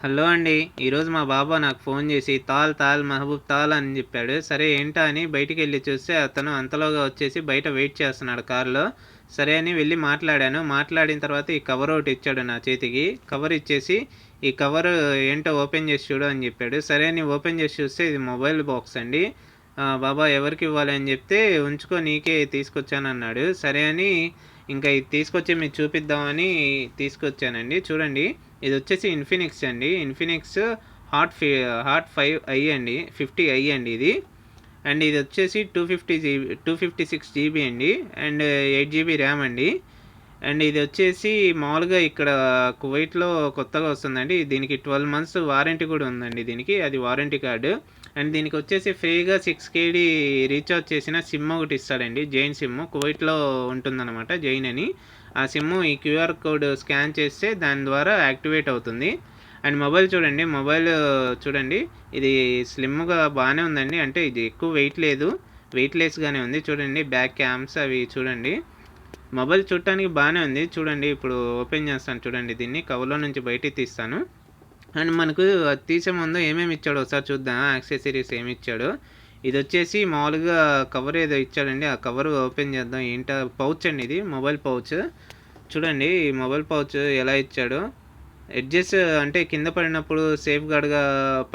Hello అండి. ఈరోజు మా బాబా నాకు ఫోన్ చేసి తాల్ తాల్ మహబూబ్ తాల్ అని చెప్పాడు. సరే ఏంటా అని బయటికెళ్ళి చూస్తే అతను అంతలోగా వచ్చేసి బయట వెయిట్ చేస్తున్నాడు కారులో. సరే అని వెళ్ళి మాట్లాడాను. మాట్లాడిన తర్వాత ఈ కవర్ ఒకటి ఇచ్చాడు నా చేతికి. కవర్ ఇచ్చేసి ఈ కవర్ ఏంటో ఓపెన్ చేసి చూడు అని చెప్పాడు. సరే అని ఓపెన్ చేసి చూస్తే ఇది మొబైల్ బాక్స్ అండి. బాబా ఎవరికి ఇవ్వాలి అని చెప్తే ఉంచుకో నీకే తీసుకొచ్చాను అన్నాడు. సరే అని ఇంకా ఇది తీసుకొచ్చి మీకు చూపిద్దామని తీసుకొచ్చానండి. చూడండి, ఇది వచ్చేసి ఇన్ఫినిక్స్ అండి. ఇన్ఫినిక్స్ హాట్ 5i అండి, 50i అండి ఇది. అండ్ ఇది వచ్చేసి 256 GB అండి. అండ్ 8 GB ర్యామ్ అండి. అండ్ ఇది వచ్చేసి మామూలుగా ఇక్కడ కువైట్లో కొత్తగా వస్తుందండి. దీనికి 12 months వారంటీ కూడా ఉందండి. దీనికి అది వారంటీ కార్డు. అండ్ దీనికి వచ్చేసి ఫ్రీగా 6 KD రీఛార్జ్ చేసిన సిమ్ ఒకటి ఇస్తాడండి. జైన్ సిమ్ కువైట్లో ఉంటుందన్నమాట, జైన్ అని. ఆ సిమ్ ఈ క్యూఆర్ కోడ్ స్కాన్ చేస్తే దాని ద్వారా యాక్టివేట్ అవుతుంది. అండ్ మొబైల్ చూడండి, ఇది స్లిమ్గా బాగానే ఉందండి. అంటే ఇది ఎక్కువ వెయిట్ లేదు, వెయిట్లెస్గానే ఉంది. చూడండి బ్యాక్ క్యామ్స్ అవి చూడండి. మొబైల్ చూడటానికి బాగానే ఉంది. చూడండి ఇప్పుడు ఓపెన్ చేస్తాను. చూడండి దీన్ని కవర్లో నుంచి బయటికి తీస్తాను. అండ్ మనకు తీసే ముందు ఏమేమి ఇచ్చాడో ఒకసారి చూద్దాం. యాక్సెసరీస్ ఏమి ఇచ్చాడో. ఇది వచ్చేసి మామూలుగా కవర్ ఏదో ఇచ్చాడండి. ఆ కవర్ ఓపెన్ చేద్దాం. ఏంటో పౌచ్ అండి, ఇది మొబైల్ పౌచ్. చూడండి ఈ మొబైల్ పౌచ్ ఎలా ఇచ్చాడో. ఎడ్జెస్ అంటే కింద పడినప్పుడు సేఫ్ గార్డ్గా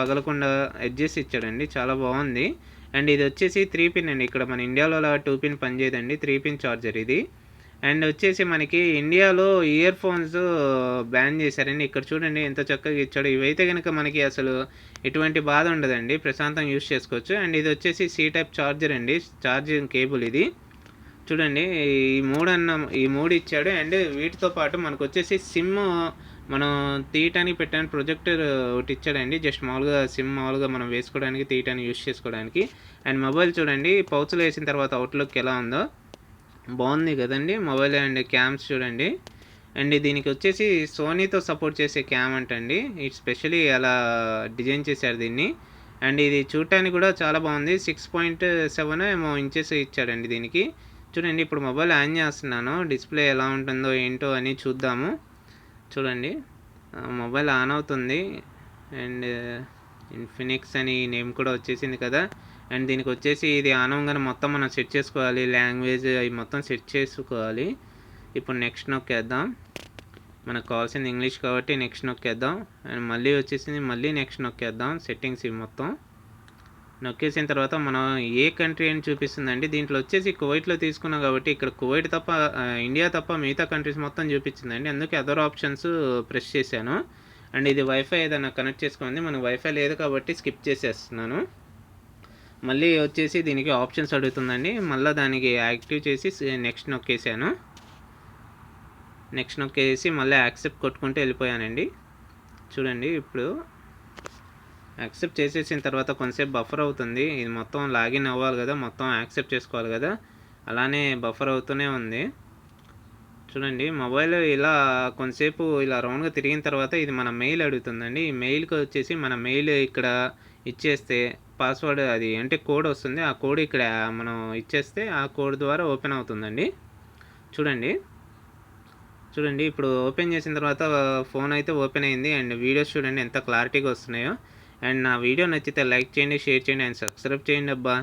పగలకుండా ఎడ్జెస్ ఇచ్చాడండి. చాలా బాగుంది. అండ్ ఇది వచ్చేసి 3 పిన్ అండి. ఇక్కడ మన ఇండియాలో అలా 2 పిన్ పనిచేయదండి, 3 పిన్ చార్జర్ ఇది. అండ్ వచ్చేసి మనకి ఇండియాలో ఇయర్ ఫోన్స్ బ్యాన్ చేశారండి. ఇక్కడ చూడండి ఎంత చక్కగా ఇచ్చాడు. ఇవైతే కనుక మనకి అసలు ఎటువంటి బాధ ఉండదండి, ప్రశాంతంగా యూస్ చేసుకోవచ్చు. అండ్ ఇది వచ్చేసి సి టైప్ చార్జర్ అండి, ఛార్జింగ్ కేబుల్ ఇది. చూడండి ఈ మూడు ఇచ్చాడు. అండ్ వీటితో పాటు మనకు వచ్చేసి సిమ్ మనం తీయటానికి పెట్టడానికి ప్రొజెక్టర్ ఒకటి ఇచ్చాడండి. జస్ట్ మామూలుగా సిమ్ మామూలుగా మనం వేసుకోవడానికి, తీయటానికి యూస్ చేసుకోవడానికి. అండ్ మొబైల్ చూడండి పౌచ్లో వేసిన తర్వాత అవుట్లుక్ ఎలా ఉందో, బాగుంది కదండి మొబైల్. అండ్ క్యామ్స్ చూడండి. అండ్ దీనికి వచ్చేసి సోనీతో సపోర్ట్ చేసే క్యామ్ అంటండి. ఇది స్పెషలీ అలా డిజైన్ చేశారు దీన్ని. అండ్ ఇది చూడటానికి కూడా చాలా బాగుంది. 6.7 ఏమో ఇంచెస్ ఇచ్చాడండి దీనికి. చూడండి ఇప్పుడు మొబైల్ ఆన్ చేస్తున్నాను, డిస్ప్లే ఎలా ఉంటుందో ఏంటో అని చూద్దాము. చూడండి మొబైల్ ఆన్ అవుతుంది. అండ్ ఇన్ఫినిక్స్ అని నేమ్ కూడా వచ్చేసింది కదా. అండ్ దీనికి వచ్చేసి ఇది ఆన్ అవ్వగానే మొత్తం మనం సెట్ చేసుకోవాలి, లాంగ్వేజ్ అవి మొత్తం సెట్ చేసుకోవాలి. ఇప్పుడు నెక్స్ట్ నొక్కేద్దాం. మనకు కావాల్సింది ఇంగ్లీష్ కాబట్టి నెక్స్ట్ నొక్కేద్దాం. అండ్ మళ్ళీ వచ్చేసింది, మళ్ళీ నెక్స్ట్ నొక్కేద్దాం. సెట్టింగ్స్ ఇవి మొత్తం నొక్కేసిన తర్వాత మనం ఏ కంట్రీ అని చూపిస్తుందండి. దీంట్లో వచ్చేసి కువైట్లో తీసుకున్నాం కాబట్టి ఇక్కడ కువైట్ తప్ప, ఇండియా తప్ప మిగతా కంట్రీస్ మొత్తం చూపించిందండి. అందుకే అదర్ ఆప్షన్స్ ప్రెస్ చేశాను. అండ్ ఇది వైఫై ఏదైనా కనెక్ట్ చేసుకోండి, మనకు వైఫై లేదు కాబట్టి స్కిప్ చేసేస్తున్నాను. మళ్ళీ వచ్చేసి దీనికి ఆప్షన్స్ అడుగుతుందండి. మళ్ళీ దానికి యాక్టివ్ చేసి నెక్స్ట్ నొక్కేసాను. నెక్స్ట్ నొక్కేసి మళ్ళీ యాక్సెప్ట్ కొట్టుకుంటూ వెళ్ళిపోయానండి. చూడండి ఇప్పుడు యాక్సెప్ట్ చేసేసిన తర్వాత కొంతసేపు బఫర్ అవుతుంది. ఇది మొత్తం లాగిన్ అవ్వాలి కదా, మొత్తం యాక్సెప్ట్ చేసుకోవాలి కదా, అలానే బఫర్ అవుతూనే ఉంది. చూడండి మొబైల్ ఇలా కొంతసేపు ఇలా రౌండ్గా తిరిగిన తర్వాత ఇది మన మెయిల్ అడుగుతుందండి. ఈ మెయిల్కి వచ్చేసి మన మెయిల్ ఇక్కడ ఇచ్చేస్తే పాస్వర్డ్ అది అంటే కోడ్ వస్తుంది. ఆ కోడ్ ఇక్కడ మనం ఇచ్చేస్తే ఆ కోడ్ ద్వారా ఓపెన్ అవుతుందండి. చూడండి ఇప్పుడు ఓపెన్ చేసిన తర్వాత ఫోన్ అయితే ఓపెన్ అయింది. అండ్ వీడియోస్ చూడండి ఎంత క్లారిటీగా వస్తున్నాయో. అండ్ నా వీడియో నచ్చితే లైక్ చేయండి, షేర్ చేయండి అండ్ సబ్స్క్రైబ్ చేయండి అబ్బా.